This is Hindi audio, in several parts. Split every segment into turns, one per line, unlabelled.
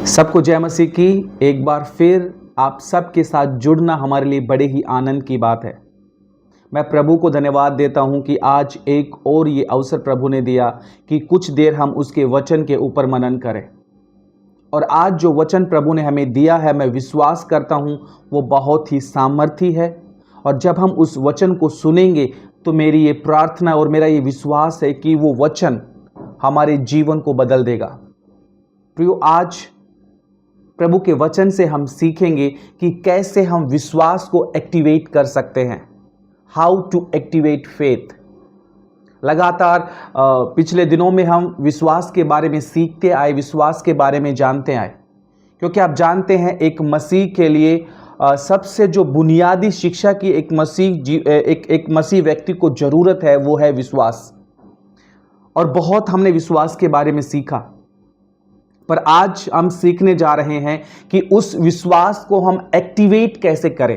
सबको जय मसीह की। एक बार फिर आप सबके साथ जुड़ना हमारे लिए बड़े ही आनंद की बात है। मैं प्रभु को धन्यवाद देता हूं कि आज एक और ये अवसर प्रभु ने दिया कि कुछ देर हम उसके वचन के ऊपर मनन करें। और आज जो वचन प्रभु ने हमें दिया है, मैं विश्वास करता हूं वो बहुत ही सामर्थी है। और जब हम उस वचन को सुनेंगे तो मेरी ये प्रार्थना और मेरा ये विश्वास है कि वो वचन हमारे जीवन को बदल देगा। प्रियो, आज प्रभु के वचन से हम सीखेंगे कि कैसे हम विश्वास को एक्टिवेट कर सकते हैं। How to activate faith. लगातार पिछले दिनों में हम विश्वास के बारे में सीखते आए, विश्वास के बारे में जानते आए, क्योंकि आप जानते हैं एक मसीह के लिए सबसे जो बुनियादी शिक्षा की एक मसीह व्यक्ति को जरूरत है वो है विश्वास। और बहुत हमने विश्वास के बारे में सीखा, पर आज हम सीखने जा रहे हैं कि उस विश्वास को हम एक्टिवेट कैसे करें,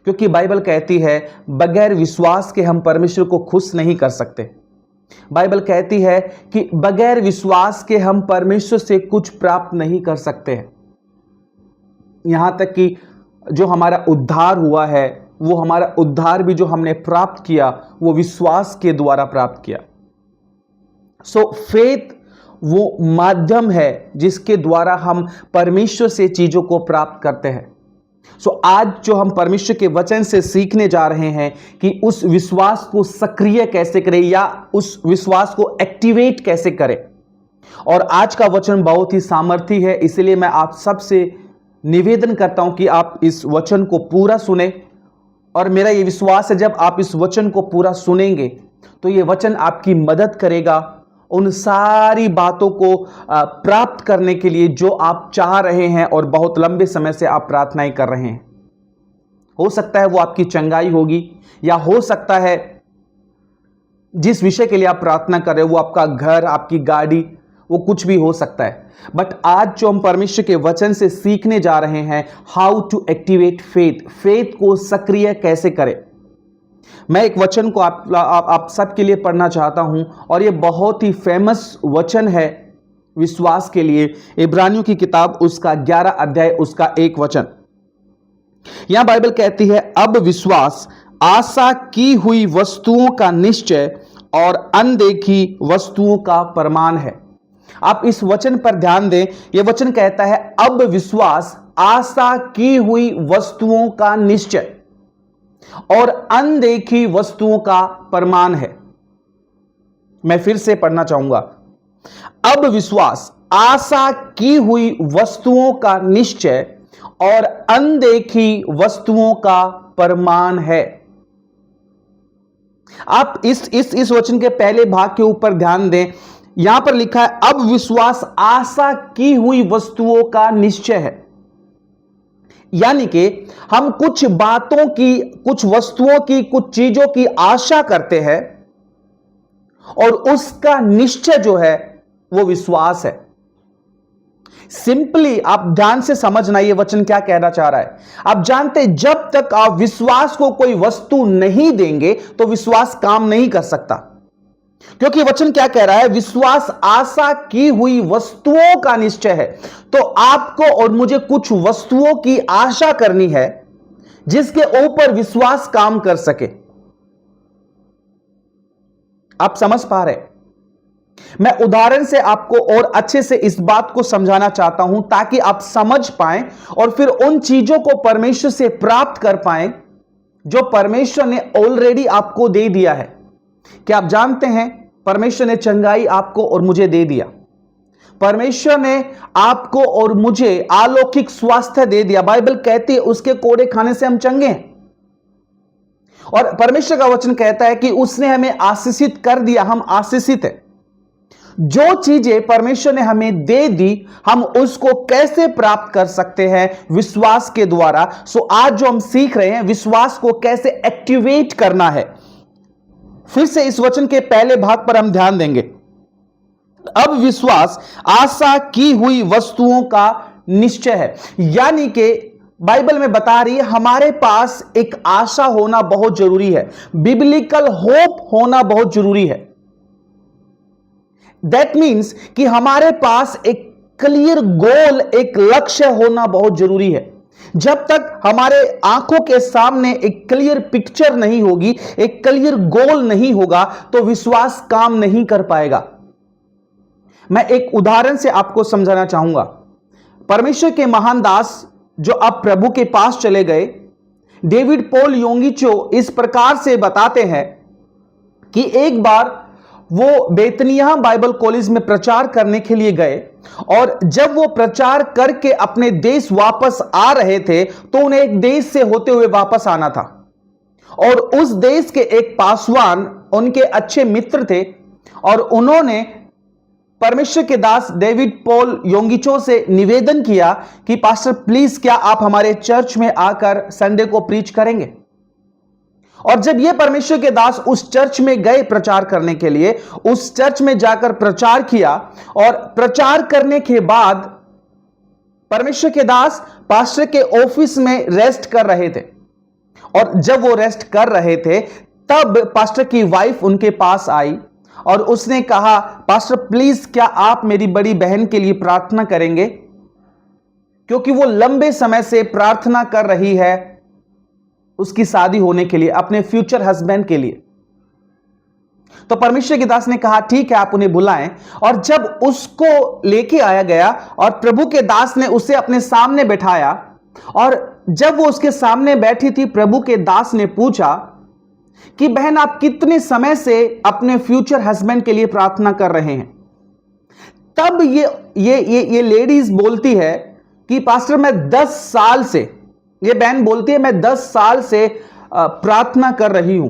क्योंकि बाइबल कहती है बगैर विश्वास के हम परमेश्वर को खुश नहीं कर सकते। बाइबल कहती है कि बगैर विश्वास के हम परमेश्वर से कुछ प्राप्त नहीं कर सकते हैं। यहां तक कि जो हमारा उद्धार हुआ है, वो हमारा उद्धार भी जो हमने प्राप्त किया वो विश्वास के द्वारा प्राप्त किया। सो फेथ वो माध्यम है जिसके द्वारा हम परमेश्वर से चीजों को प्राप्त करते हैं। आज जो हम परमेश्वर के वचन से सीखने जा रहे हैं कि उस विश्वास को सक्रिय कैसे करें या उस विश्वास को एक्टिवेट कैसे करें। और आज का वचन बहुत ही सामर्थी है, इसलिए मैं आप सबसे निवेदन करता हूं कि आप इस वचन को पूरा सुने। और मेरा यह विश्वास है जब आप इस वचन को पूरा सुनेंगे तो यह वचन आपकी मदद करेगा उन सारी बातों को प्राप्त करने के लिए जो आप चाह रहे हैं और बहुत लंबे समय से आप प्रार्थनाएं कर रहे हैं। हो सकता है वो आपकी चंगाई होगी, या हो सकता है जिस विषय के लिए आप प्रार्थना कर रहे हो वो आपका घर, आपकी गाड़ी, वो कुछ भी हो सकता है। बट आज जो हम परमेश्वर के वचन से सीखने जा रहे हैं, how to activate faith, faith को सक्रिय कैसे करें। मैं एक वचन को आप सबके लिए पढ़ना चाहता हूं, और यह बहुत ही फेमस वचन है विश्वास के लिए। इब्रानियों की किताब उसका 11 अध्याय उसका 1 वचन। यहां बाइबल कहती है, अब विश्वास आशा की हुई वस्तुओं का निश्चय और अनदेखी वस्तुओं का प्रमाण है। आप इस वचन पर ध्यान दें। यह वचन कहता है अब विश्वास आशा की हुई वस्तुओं का निश्चय और अनदेखी वस्तुओं का प्रमाण है। मैं फिर से पढ़ना चाहूंगा। अब विश्वास आशा की हुई वस्तुओं का निश्चय और अनदेखी वस्तुओं का प्रमाण है। आप इस वचन के पहले भाग के ऊपर ध्यान दें। यहां पर लिखा है अब विश्वास आशा की हुई वस्तुओं का निश्चय है, यानी कि हम कुछ बातों की, कुछ वस्तुओं की, कुछ चीजों की आशा करते हैं और उसका निश्चय जो है वो विश्वास है। सिंपली आप ध्यान से समझना ये वचन क्या कहना चाह रहा है। आप जानते जब तक आप विश्वास को कोई वस्तु नहीं देंगे तो विश्वास काम नहीं कर सकता, क्योंकि वचन क्या कह रहा है, विश्वास आशा की हुई वस्तुओं का निश्चय है। तो आपको और मुझे कुछ वस्तुओं की आशा करनी है जिसके ऊपर विश्वास काम कर सके। आप समझ पा रहे? मैं उदाहरण से आपको और अच्छे से इस बात को समझाना चाहता हूं ताकि आप समझ पाएं और फिर उन चीजों को परमेश्वर से प्राप्त कर पाएं जो परमेश्वर ने ऑलरेडी आपको दे दिया है। क्या आप जानते हैं परमेश्वर ने चंगाई आपको और मुझे दे दिया। परमेश्वर ने आपको और मुझे अलौकिक स्वास्थ्य दे दिया। बाइबल कहती है उसके कोड़े खाने से हम चंगे हैं। और परमेश्वर का वचन कहता है कि उसने हमें आशीषित कर दिया, हम आशीषित हैं। जो चीजें परमेश्वर ने हमें दे दी, हम उसको कैसे प्राप्त कर सकते हैं? विश्वास के द्वारा। आज जो हम सीख रहे हैं विश्वास को कैसे एक्टिवेट करना है। फिर से इस वचन के पहले भाग पर हम ध्यान देंगे। अब विश्वास आशा की हुई वस्तुओं का निश्चय है, यानी कि बाइबल में बता रही है हमारे पास एक आशा होना बहुत जरूरी है, बिब्लिकल होप होना बहुत जरूरी है। दैट मीन्स कि हमारे पास एक क्लियर गोल, एक लक्ष्य होना बहुत जरूरी है। जब तक हमारे आंखों के सामने एक क्लियर पिक्चर नहीं होगी, एक क्लियर गोल नहीं होगा, तो विश्वास काम नहीं कर पाएगा। मैं एक उदाहरण से आपको समझाना चाहूंगा। परमेश्वर के महान दास जो अब प्रभु के पास चले गए, डेविड पॉल योंगिचो इस प्रकार से बताते हैं कि एक बार वो बेतनिया बाइबल कॉलेज में प्रचार करने के लिए गए, और जब वो प्रचार करके अपने देश वापस आ रहे थे तो उन्हें एक देश से होते हुए वापस आना था, और उस देश के एक पासवान उनके अच्छे मित्र थे, और उन्होंने परमेश्वर के दास डेविड पॉल योंगिचो से निवेदन किया कि पास्टर प्लीज क्या आप हमारे चर्च में आकर संडे को प्रीच करेंगे। और जब ये परमेश्वर के दास उस चर्च में गए प्रचार करने के लिए, उस चर्च में जाकर प्रचार किया, और प्रचार करने के बाद परमेश्वर के दास पास्टर के ऑफिस में रेस्ट कर रहे थे, और जब वो रेस्ट कर रहे थे तब पास्टर की वाइफ उनके पास आई और उसने कहा, पास्टर प्लीज क्या आप मेरी बड़ी बहन के लिए प्रार्थना करेंगे, क्योंकि वो लंबे समय से प्रार्थना कर रही है उसकी शादी होने के लिए, अपने फ्यूचर हस्बैंड के लिए। तो परमेश्वर के दास ने कहा ठीक है आप उन्हें बुलाएं, और जब उसको लेके आया गया और प्रभु के दास ने उसे अपने सामने बैठाया, और जब वो उसके सामने बैठी थी, प्रभु के दास ने पूछा कि बहन आप कितने समय से अपने फ्यूचर हस्बैंड के लिए प्रार्थना कर रहे हैं। तब ये लेडीज बोलती है कि पास्टर मैं 10 साल से, ये बहन बोलती है मैं 10 साल से प्रार्थना कर रही हूं।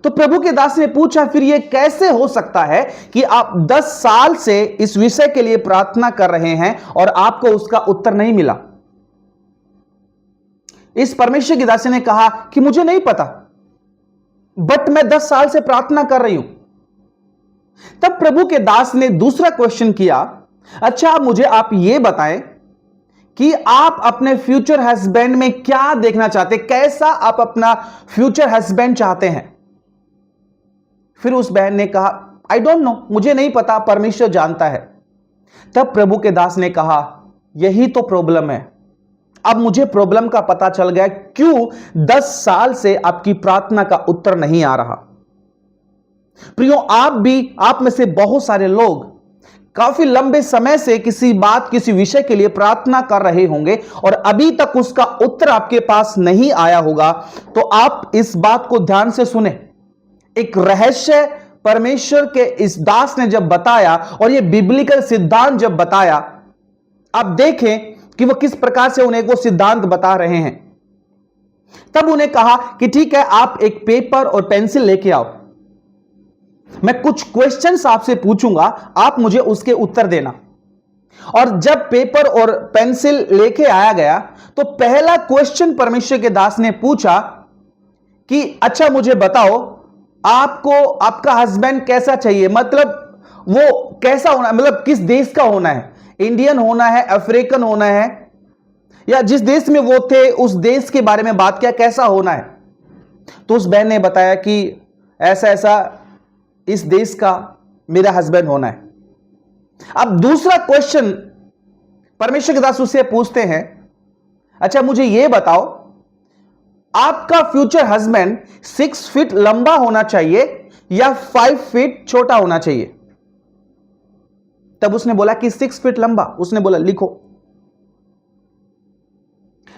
तो प्रभु के दास ने पूछा फिर ये कैसे हो सकता है कि आप 10 साल से इस विषय के लिए प्रार्थना कर रहे हैं और आपको उसका उत्तर नहीं मिला। इस परमेश्वर के दास ने कहा कि मुझे नहीं पता, बट मैं 10 साल से प्रार्थना कर रही हूं। तब प्रभु के दास ने दूसरा क्वेश्चन किया, अच्छा मुझे आप यह बताएं कि आप अपने फ्यूचर हस्बैंड में क्या देखना चाहते, कैसा आप अपना फ्यूचर हस्बैंड चाहते हैं। फिर उस बहन ने कहा आई डोंट नो, मुझे नहीं पता, परमेश्वर जानता है। तब प्रभु के दास ने कहा यही तो प्रॉब्लम है, अब मुझे प्रॉब्लम का पता चल गया क्यों 10 साल से आपकी प्रार्थना का उत्तर नहीं आ रहा। प्रियो आप में से बहुत सारे लोग काफी लंबे समय से किसी बात, किसी विषय के लिए प्रार्थना कर रहे होंगे और अभी तक उसका उत्तर आपके पास नहीं आया होगा। तो आप इस बात को ध्यान से सुने। एक रहस्य परमेश्वर के इस दास ने जब बताया और यह बिब्लिकल सिद्धांत जब बताया, आप देखें कि वो किस प्रकार से उन्हें वो सिद्धांत बता रहे हैं। तब उन्हें कहा कि ठीक है आप एक पेपर और पेंसिल लेके आओ, मैं कुछ क्वेश्चंस आपसे पूछूंगा, आप मुझे उसके उत्तर देना। और जब पेपर और पेंसिल लेके आया गया तो पहला क्वेश्चन परमेश्वर के दास ने पूछा कि अच्छा मुझे बताओ आपको आपका हस्बैंड कैसा चाहिए, मतलब वो कैसा होना, मतलब किस देश का होना है, इंडियन होना है, अफ्रीकन होना है, या जिस देश में वो थे उस देश के बारे में बात किया, कैसा होना है। तो उस बहन ने बताया कि ऐसा ऐसा इस देश का मेरा हस्बैंड होना है। अब दूसरा क्वेश्चन परमेश्वर के दास उससे पूछते हैं, अच्छा मुझे यह बताओ आपका फ्यूचर हस्बैंड 6 फीट लंबा होना चाहिए या 5 फीट छोटा होना चाहिए। तब उसने बोला कि 6 फीट लंबा। उसने बोला लिखो।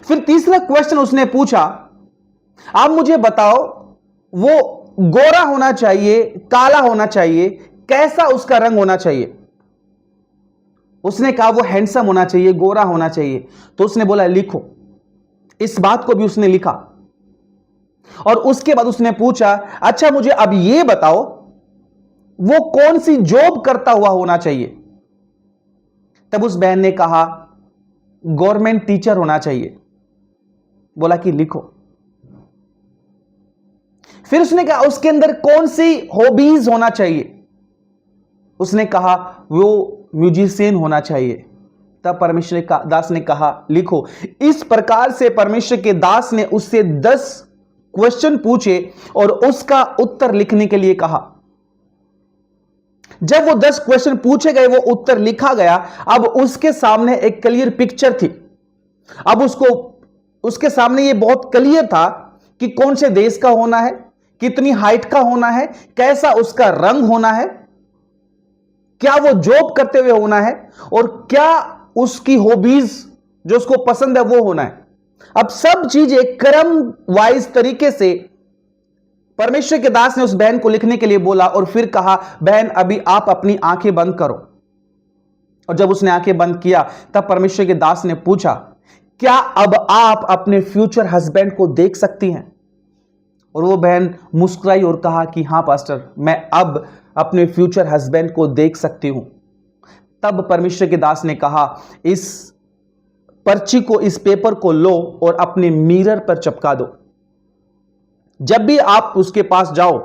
फिर तीसरा क्वेश्चन उसने पूछा, आप मुझे बताओ वो गोरा होना चाहिए, काला होना चाहिए, कैसा उसका रंग होना चाहिए। उसने कहा वो हैंडसम होना चाहिए, गोरा होना चाहिए। तो उसने बोला लिखो। इस बात को भी उसने लिखा। और उसके बाद उसने पूछा, अच्छा मुझे अब यह बताओ वो कौन सी जॉब करता हुआ होना चाहिए। तब उस बहन ने कहा गवर्नमेंट टीचर होना चाहिए। बोला कि लिखो। फिर उसने कहा उसके अंदर कौन सी हॉबीज होना चाहिए। उसने कहा वो म्यूजिशियन होना चाहिए। तब परमेश्वर का दास ने कहा लिखो। इस प्रकार से परमेश्वर के दास ने उससे 10 क्वेश्चन पूछे और उसका उत्तर लिखने के लिए कहा। जब वो 10 क्वेश्चन पूछे गए, वो उत्तर लिखा गया, अब उसके सामने एक क्लियर पिक्चर थी। अब उसके सामने ये बहुत क्लियर था कि कौन से देश का होना है, कितनी हाइट का होना है, कैसा उसका रंग होना है, क्या वो जॉब करते हुए होना है, और क्या उसकी हॉबीज जो उसको पसंद है वो होना है। अब सब चीजें क्रम वाइज तरीके से परमेश्वर के दास ने उस बहन को लिखने के लिए बोला, और फिर कहा, बहन अभी आप अपनी आंखें बंद करो। और जब उसने आंखें बंद किया, तब परमेश्वर के दास ने पूछा, क्या अब आप अपने फ्यूचर हस्बैंड को देख सकती हैं? और वो बहन मुस्कुराई और कहा कि हाँ पास्टर, मैं अब अपने फ्यूचर हस्बैंड को देख सकती हूं। तब परमेश्वर के दास ने कहा, इस पर्ची को, इस पेपर को लो और अपने मिरर पर चिपका दो। जब भी आप उसके पास जाओ,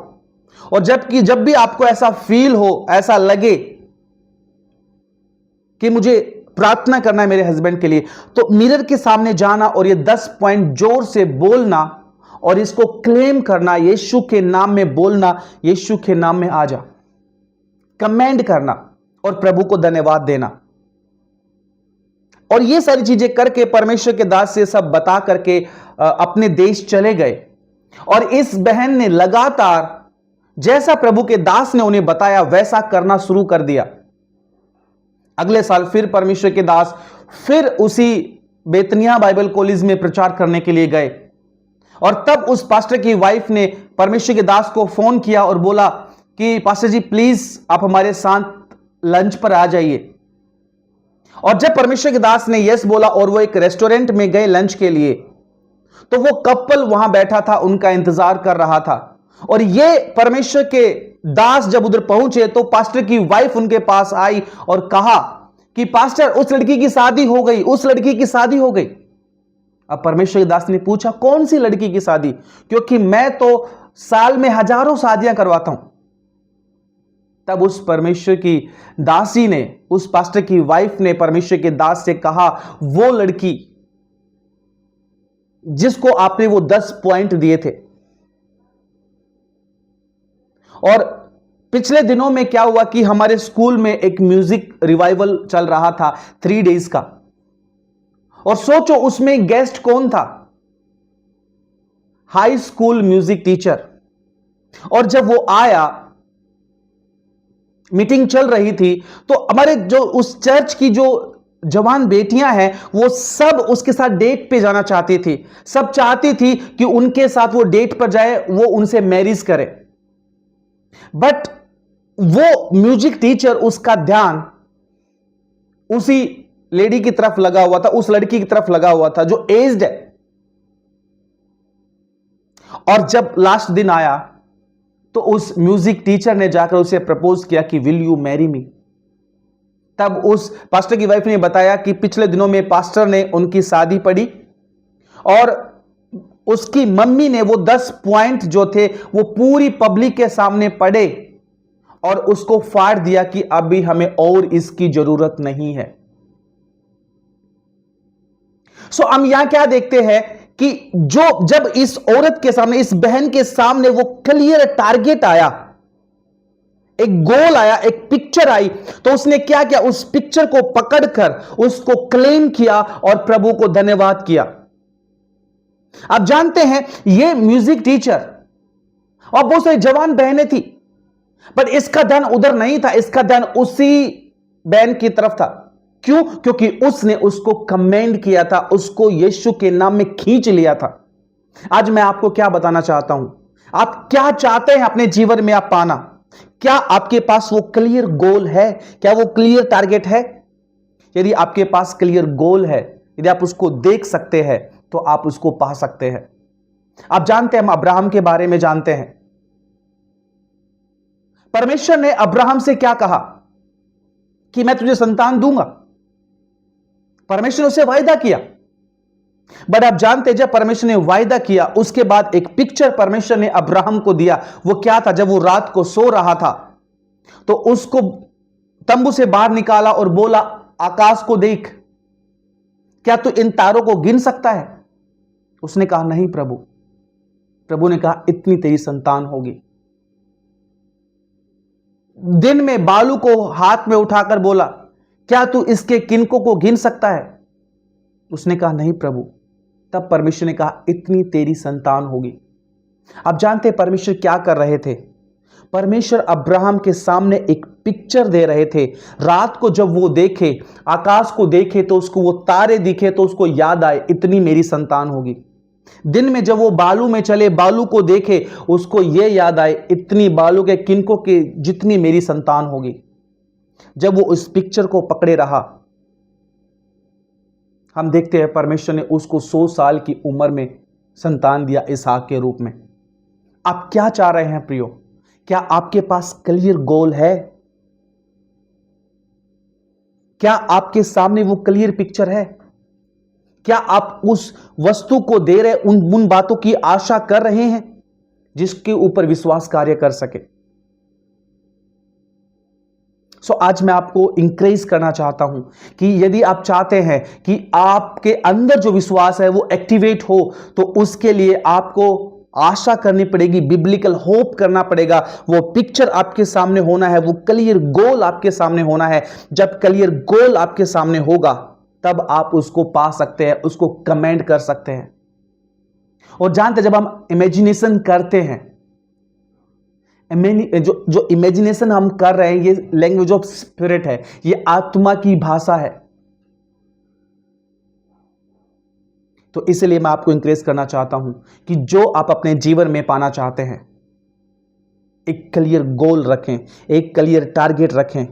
और जब भी आपको ऐसा फील हो, ऐसा लगे कि मुझे प्रार्थना करना है मेरे हस्बैंड के लिए, तो मिरर के सामने जाना और ये 10 पॉइंट जोर से बोलना और इसको क्लेम करना, यीशु के नाम में बोलना, यीशु के नाम में आ जा, कमेंड करना और प्रभु को धन्यवाद देना। और ये सारी चीजें करके परमेश्वर के दास से सब बता करके अपने देश चले गए। और इस बहन ने लगातार जैसा प्रभु के दास ने उन्हें बताया वैसा करना शुरू कर दिया। अगले साल फिर परमेश्वर के दास फिर उसी बेतनिया बाइबल कॉलेज में प्रचार करने के लिए गए, और तब उस पास्टर की वाइफ ने परमेश्वर के दास को फोन किया और बोला कि पास्टर जी प्लीज आप हमारे साथ लंच पर आ जाइए। और जब परमेश्वर के दास ने यस बोला और वो एक रेस्टोरेंट में गए लंच के लिए, तो वो कपल वहां बैठा था, उनका इंतजार कर रहा था। और ये परमेश्वर के दास जब उधर पहुंचे तो पास्टर की वाइफ उनके पास आई और कहा कि पास्टर उस लड़की की शादी हो गई, उस लड़की की शादी हो गई। अब परमेश्वर के दास ने पूछा, कौन सी लड़की की शादी? क्योंकि मैं तो साल में हजारों शादियां करवाता हूं। तब उस परमेश्वर की दासी ने, उस पास्टर की वाइफ ने परमेश्वर के दास से कहा, वो लड़की जिसको आपने वो 10 पॉइंट दिए थे। और पिछले दिनों में क्या हुआ कि हमारे स्कूल में एक म्यूजिक रिवाइवल चल रहा था 3 डेज का, और सोचो उसमें गेस्ट कौन था? High school music teacher. और जब वो आया, मीटिंग चल रही थी, तो हमारे जो उस चर्च की जो जवान बेटियां हैं वो सब उसके साथ डेट पे जाना चाहती थी। सब चाहती थी कि उनके साथ वो डेट पर जाए, वो उनसे मैरिज करे। बट वो म्यूजिक टीचर, उसका ध्यान उसी लेडी की तरफ लगा हुआ था, उस लड़की की तरफ लगा हुआ था जो एज्ड है। और जब लास्ट दिन आया तो उस म्यूजिक टीचर ने जाकर उसे प्रपोज किया कि विल यू मैरी मी? तब उस पास्टर की वाइफ ने बताया कि पिछले दिनों में पास्टर ने उनकी शादी पड़ी, और उसकी मम्मी ने वो 10 पॉइंट जो थे वो पूरी पब्लिक के सामने पढ़े और उसको फाड़ दिया कि अभी हमें और इसकी जरूरत नहीं है। सो हम यहां क्या देखते हैं कि जब इस औरत के सामने, इस बहन के सामने वो क्लियर टारगेट आया, एक गोल आया, एक पिक्चर आई, तो उसने क्या किया? उस पिक्चर को पकड़कर उसको क्लेम किया और प्रभु को धन्यवाद किया। आप जानते हैं ये म्यूजिक टीचर और बहुत सारी जवान बहनें थी, पर इसका ध्यान उधर नहीं था, इसका ध्यान उसी बहन की तरफ था। क्यों? क्योंकि उसने उसको कमेंड किया था, उसको यीशु के नाम में खींच लिया था। आज मैं आपको क्या बताना चाहता हूं, आप क्या चाहते हैं अपने जीवन में आप पाना? क्या आपके पास वो क्लियर गोल है? क्या वो क्लियर टारगेट है? यदि आपके पास क्लियर गोल है, यदि आप उसको देख सकते हैं, तो आप उसको पा सकते हैं। आप जानते हैं, हम अब्राहम के बारे में जानते हैं। परमेश्वर ने अब्राहम से क्या कहा कि मैं तुझे संतान दूंगा। परमेश्वर ने उसे वायदा किया। बट आप जानते हैं, जब परमेश्वर ने वायदा किया, उसके बाद एक पिक्चर परमेश्वर ने अब्राहम को दिया। वो क्या था? जब वो रात को सो रहा था तो उसको तंबू से बाहर निकाला और बोला, आकाश को देख, क्या तू इन तारों को गिन सकता है? उसने कहा, नहीं प्रभु। प्रभु ने कहा, इतनी तेरी संतान होगी। दिन में बालू को हाथ में उठाकर बोला, क्या तू इसके किनको को गिन सकता है? उसने कहा, नहीं प्रभु। तब परमेश्वर ने कहा, इतनी तेरी संतान होगी। आप जानते हैं परमेश्वर क्या कर रहे थे? परमेश्वर अब्राहम के सामने एक पिक्चर दे रहे थे। रात को जब वो देखे, आकाश को देखे, तो उसको वो तारे दिखे, तो उसको याद आए, इतनी मेरी संतान होगी। दिन में जब वो बालू में चले, बालू को देखे, उसको ये याद आए, इतनी बालू के किनको के जितनी मेरी संतान होगी। जब वो उस पिक्चर को पकड़े रहा, हम देखते हैं परमेश्वर ने उसको 100 साल की उम्र में संतान दिया, इसहाक के रूप में। आप क्या चाह रहे हैं प्रियो? क्या आपके पास क्लियर गोल है? क्या आपके सामने वो क्लियर पिक्चर है? क्या आप उस वस्तु को दे रहे, उन बातों की आशा कर रहे हैं जिसके ऊपर विश्वास कार्य कर सके? आज मैं आपको इंकरेज करना चाहता हूं कि यदि आप चाहते हैं कि आपके अंदर जो विश्वास है वो एक्टिवेट हो, तो उसके लिए आपको आशा करनी पड़ेगी, बिब्लिकल होप करना पड़ेगा। वो पिक्चर आपके सामने होना है, वो क्लियर गोल आपके सामने होना है। जब क्लियर गोल आपके सामने होगा, तब आप उसको पा सकते हैं, उसको कमेंट कर सकते हैं। और जानते, जब हम इमेजिनेशन करते हैं, जो इमेजिनेशन हम कर रहे हैं, ये लैंग्वेज ऑफ स्पिरिट है, ये आत्मा की भाषा है। तो इसलिए मैं आपको इंकरेज करना चाहता हूं कि जो आप अपने जीवन में पाना चाहते हैं, एक क्लियर गोल रखें, एक क्लियर टारगेट रखें,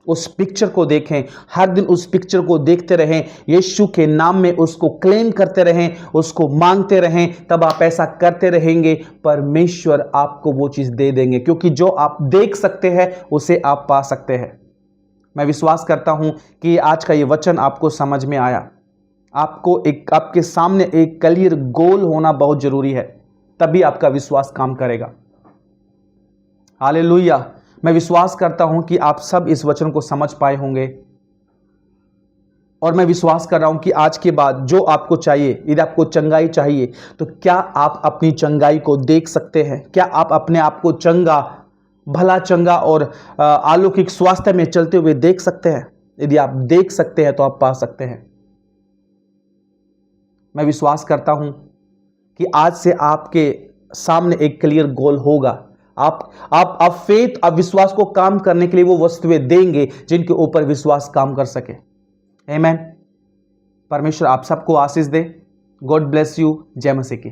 उस पिक्चर को देखें, हर दिन उस पिक्चर को देखते रहें, यीशु के नाम में उसको क्लेम करते रहें, उसको मांगते रहें। तब आप ऐसा करते रहेंगे, परमेश्वर आपको वो चीज दे देंगे, क्योंकि जो आप देख सकते हैं उसे आप पा सकते हैं। मैं विश्वास करता हूं कि आज का ये वचन आपको समझ में आया। आपके सामने एक क्लियर गोल होना बहुत जरूरी है, तभी आपका विश्वास काम करेगा। हालेलुया। मैं विश्वास करता हूं कि आप सब इस वचन को समझ पाए होंगे, और मैं विश्वास कर रहा हूं कि आज के बाद जो आपको चाहिए, यदि आपको चंगाई चाहिए, तो क्या आप अपनी चंगाई को देख सकते हैं? क्या आप अपने आप को चंगा, भला चंगा और अलौकिक स्वास्थ्य में चलते हुए देख सकते हैं? यदि आप देख सकते हैं तो आप पा सकते हैं। मैं विश्वास करता हूं कि आज से आपके सामने एक क्लियर गोल होगा। आप फेथ, आप विश्वास को काम करने के लिए वो वस्तुएं देंगे जिनके ऊपर विश्वास काम कर सके। आमीन। परमेश्वर आप सबको आशीष दे। God bless you. जय मसीह की।